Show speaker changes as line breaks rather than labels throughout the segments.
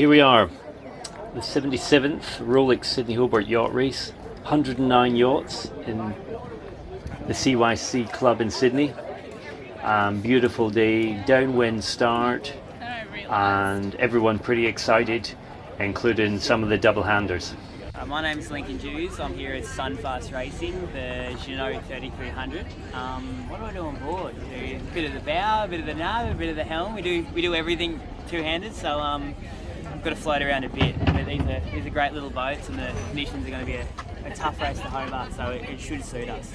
Here we are, the 77th Rolex Sydney Hobart yacht race. 109 yachts in the CYC club in Sydney. Beautiful day, downwind start, and everyone pretty excited, including some of the double-handers.
My name's Lincoln Jews. I'm here at Sunfast Racing, the Juno 3300. What do I do on board? We do a bit of the bow, a bit of the nub, a bit of the helm. We do everything two-handed, so I've got to float around a bit. But these are great little boats, and the conditions are going to be a tough race to Hobart, so it should suit us.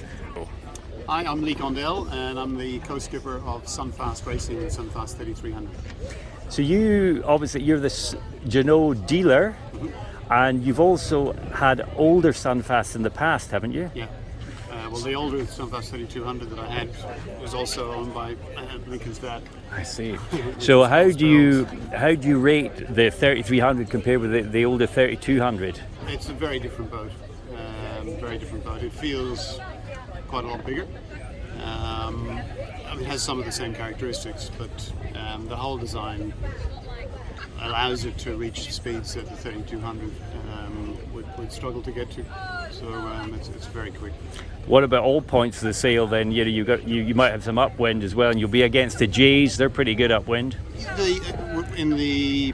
Hi, I'm Lee Condell, and I'm the co-skipper of Sunfast Racing and Sunfast 3300.
So you're the Juno dealer. And you've also had older Sunfasts in the past, haven't you?
Yeah. Well, the older Sunfast 3200 that I had was also owned by Lincoln's dad.
I see. So how do you rate the 3300 compared with the older 3200?
It's a very different boat. Very different boat. It feels quite a lot bigger. It has some of the same characteristics, but the whole design allows it to reach speeds that the 3200 would struggle to get to. So it's very quick.
What about all points of the sail then? You might have some upwind as well, and you'll be against the Jays. They're pretty good upwind.
In the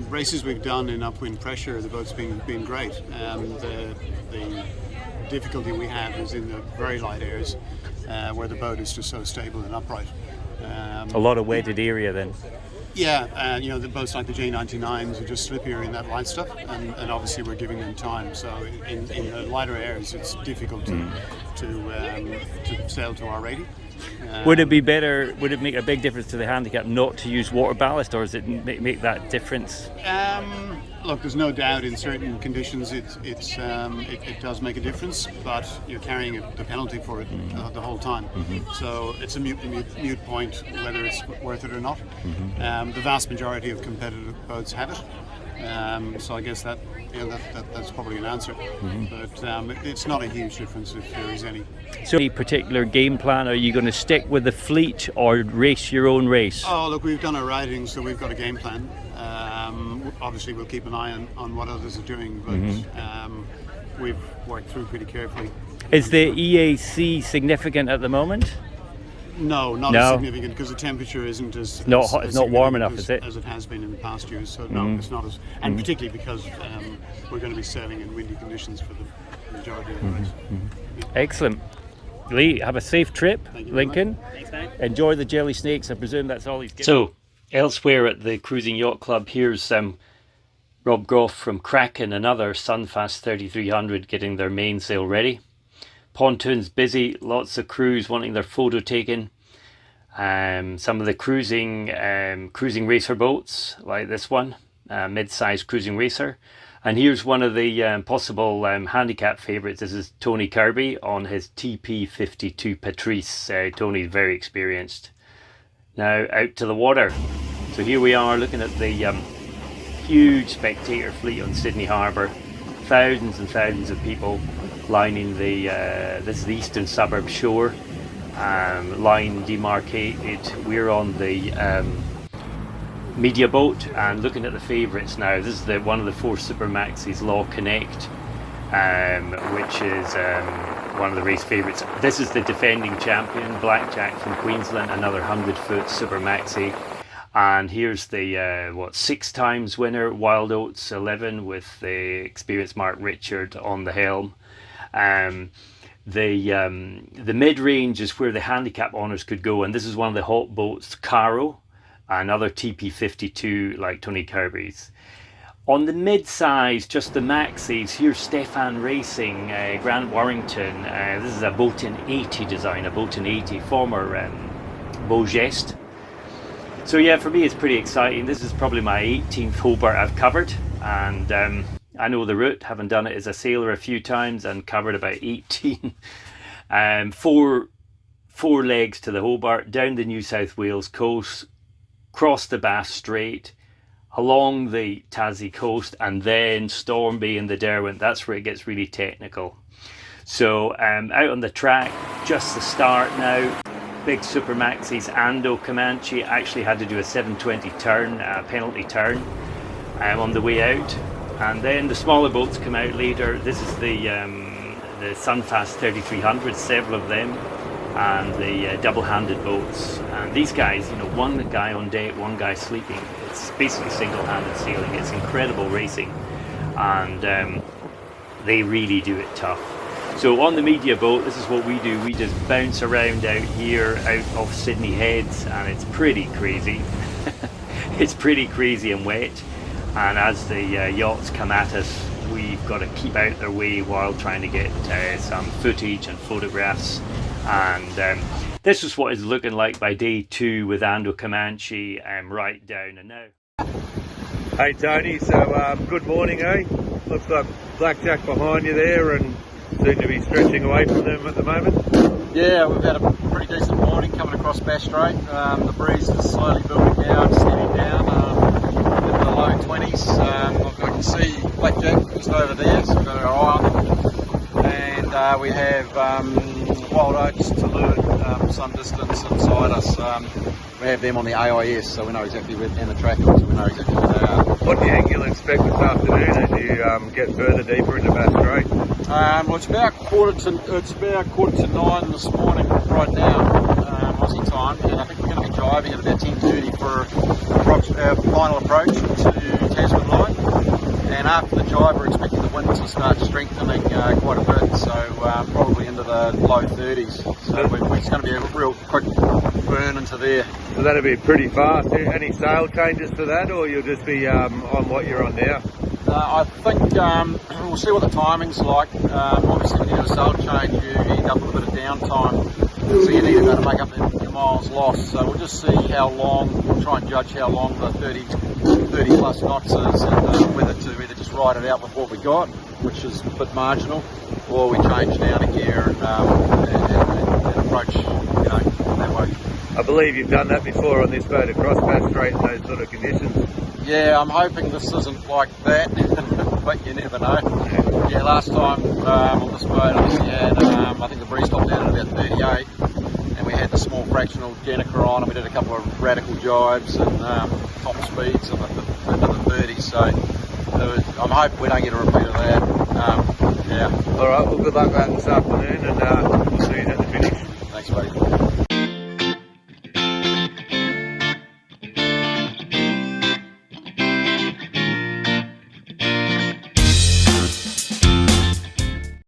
races we've done in upwind pressure, the boat's been great. The difficulty we have is in the very light airs, where the boat is just so stable and upright.
A lot of wetted area then.
Yeah, the boats like the J99s are just slippier in that light stuff, and obviously we're giving them time. So in the lighter airs, it's difficult to sail to our rating.
Would it be better? Would it make a big difference to the handicap not to use water ballast, or does it make that difference?
Look, there's no doubt in certain conditions it does make a difference, but you're carrying the penalty for it the whole time. Mm-hmm. So it's a mute point whether it's worth it or not. Mm-hmm. The vast majority of competitive boats have it, so I guess that's probably an answer. Mm-hmm. But it's not a huge difference if there is any.
So, any particular game plan? Are you going to stick with the fleet or race your own race?
Oh, look, we've done our riding, so we've got a game plan. Obviously, we'll keep an eye on what others are doing, but we've worked through pretty carefully.
Is the EAC significant at the moment?
No, not as significant, because the temperature isn't as
it's not warm enough, is it?
As it has been in the past years. So no, it's not as, and particularly because we're going to be sailing in windy conditions for the majority of the race.
Yeah. Excellent. Lee, have a safe trip.
Thank you,
Lincoln.
Thanks, mate.
Enjoy the jelly snakes. I presume that's all he's getting. So, elsewhere at the Cruising Yacht Club, here's Rob Groff from Kraken, another Sunfast 3300, getting their mainsail ready. Pontoons busy, lots of crews wanting their photo taken. Some of the cruising racer boats, like this one, mid-sized cruising racer. And here's one of the possible handicap favourites. This is Tony Kirby on his TP52 Patrice. Tony's very experienced. Now out to the water. So here we are looking at the huge spectator fleet on Sydney Harbour. Thousands and thousands of people lining this is the eastern suburb shore. Line demarcated. We're on the media boat and looking at the favourites now. This is one of the 4 Super Maxis, Law Connect, which is one of the race favourites. This is the defending champion, Blackjack from Queensland, another 100-foot Super Maxi. And here's the 6 times winner, Wild Oats 11, with the experienced Mark Richard on the helm. The mid-range is where the handicap honours could go, and this is one of the hot boats, Caro, another TP52 like Tony Kirby's. On the mid-size, just the maxis, here's Stefan Racing, Grant Warrington. This is a Boatin 80 design, a Boatin 80, former Beaugest. So yeah, for me it's pretty exciting. This is probably my 18th Hobart I've covered, and I know the route, having done it as a sailor a few times and covered about 18. Four legs to the Hobart, down the New South Wales coast, cross the Bass Strait, along the Tassie coast, and then Storm Bay and the Derwent. That's where it gets really technical. So out on the track, just the start now. Big Super Maxis, Ando Comanche actually had to do a 720 turn, penalty turn. on the way out, and then the smaller boats come out later. This is the sunfast 3300, several of them, and the double-handed boats. And these guys, you know, one guy on deck, one guy sleeping. It's basically single-handed sailing. It's incredible racing, and they really do it tough. So on the media boat, this is what we do. We just bounce around out here, out off Sydney Heads, and it's pretty crazy. It's pretty crazy and wet. And as the yachts come at us, we've got to keep out their way while trying to get some footage and photographs. And this is what it's looking like by day 2 with Ando Comanche right down and now.
Hey Tony, so good morning, eh? Looks like Blackjack behind you there and seem to be stretching away from them at the moment.
Yeah, we've had a pretty decent morning coming across Bass Strait. The breeze is slowly building down, steadying down in the low 20s. I can see Blackjack just over there, so we've got our eye on them. And we have wild oats to leeward some distance inside us. We have them on the AIS, so we know exactly where, and the tracker, so we know exactly where they are.
What do you think you'll expect this afternoon as you get further deeper into Bass Strait?
Well, it's about quarter to 9 this morning right now, Aussie time, and I think we're going to be driving at about 10:30 for our final approach to Tasman Light. And after the drive, we're expecting the wind to start strengthening quite a bit, so probably into the low 30s. So it's going to be a real quick burn into there.
So that'll be pretty fast. Any sail changes for that, or you'll just be on what you're on now?
I think we'll see what the timing's like. Obviously, when you do a sail change, you end up with a bit of downtime, so you need to be able to make up your miles lost. So we'll just see how long, we'll try and judge how long the 30 plus knots is, and whether to either just ride it out with what we got, which is a bit marginal, or we change down a gear and approach, that way.
I believe you've done that before on this boat across Bass Strait in those sort of conditions.
Yeah, I'm hoping this isn't like that, but you never know. Yeah, last time on this boat, obviously had, I think the breeze stopped down at about 38, and we had the small fractional Jenica on, and we did a couple of radical jibes and top speeds into the 30s, so I'm hoping we don't get a repeat of that. Yeah.
Alright, well good luck with that this afternoon, and we'll see you at the finish.
Thanks, buddy.